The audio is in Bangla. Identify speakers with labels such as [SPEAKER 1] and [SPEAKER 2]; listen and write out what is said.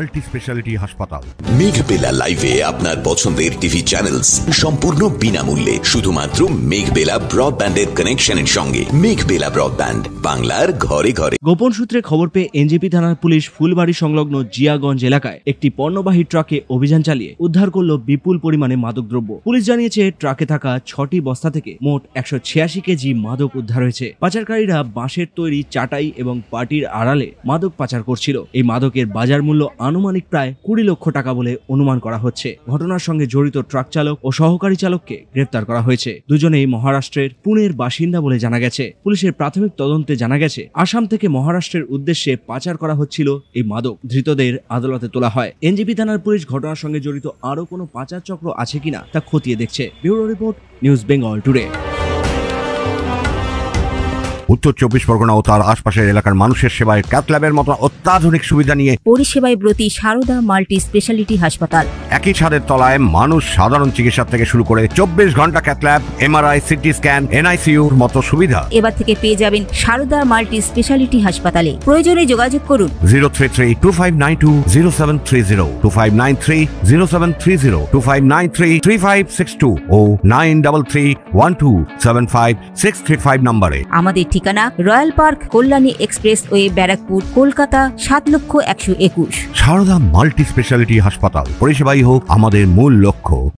[SPEAKER 1] মাল্টি স্পেশালিটি হাসপাতাল।
[SPEAKER 2] মেঘবেলা লাইভে আপনার পছন্দের টিভি চ্যানেলস সম্পূর্ণ বিনামূল্যে শুধুমাত্র মেঘবেলা ব্রডব্যান্ডের কানেকশনের সঙ্গে। মেঘবেলা ব্রডব্যান্ড, বাংলার ঘরে ঘরে।
[SPEAKER 3] গোপন সূত্রে খবর পেয়ে এনজেপি থানার পুলিশ ফুলবাড়ি সংলগ্ন জিয়াগঞ্জ এলাকায় একটি পণ্যবাহী ট্রাকে অভিযান চালিয়ে উদ্ধার করল বিপুল পরিমাণে মাদকদ্রব্য। পুলিশ জানিয়েছে ট্রাকে থাকা 6টি বস্তা থেকে মোট 186 কেজি মাদক উদ্ধার হয়েছে। পাচারকারীরা বাঁশের তৈরি চাটাই এবং পাটির আড়ালে মাদক পাচার করছিল। এই মাদকের বাজার মূল্য আনুমানিক প্রায় 20 লক্ষ টাকা বলে অনুমান করা হচ্ছে। ঘটনার সঙ্গে জড়িত ট্রাক চালক ও সহকারী চালককে গ্রেফতার করা হয়েছে। দুজনেই মহারাষ্ট্রের পুনের বাসিন্দা বলে জানা গেছে। পুলিশের প্রাথমিক তদন্তে জানা গেছে আসাম থেকে মহারাষ্ট্রের উদ্দেশ্যে পাচার করা হচ্ছিল এই মাদক। ধৃতদের আদালতে তোলা হয়। এনজেপি থানার পুলিশ ঘটনার সঙ্গে জড়িত আরো কোনো পাচার চক্র আছে কিনা তা খতিয়ে দেখছে। Bureau report, news Bengal today.
[SPEAKER 1] উত্তর 24 পরগনা ও তার আশপাশের এলাকার মানুষের সেবায় ক্যাথ ল্যাবের মতো অত্যাধুনিক সুবিধা নিয়ে
[SPEAKER 4] পরিষেবায় ব্রতী সারদা মাল্টি স্পেশালিটি হাসপাতাল।
[SPEAKER 1] একই ছাদের তলায় মানুষ সাধারণ চিকিৎসা থেকে শুরু করে 24 ঘন্টা cath lab, MRI, CT scan, এনআইসিইউর মতো সুবিধা
[SPEAKER 4] এবার থেকে পেয়ে যাবেন সারদা মাল্টি স্পেশালিটি হাসপাতালে। প্রয়োজনে যোগাযোগ করুন
[SPEAKER 1] 033-2592-0730, 2593-0730, 2593-3562 ও 9331275635 নম্বরে।
[SPEAKER 4] আমাদের ঠিকানা royal park, Kalyani expressway, Barrackpore, Kolkata 7,121,000।
[SPEAKER 1] Sarada multi speciality হাসপাতাল, পরিষেবাই হোক আমাদের মূল লক্ষ্য।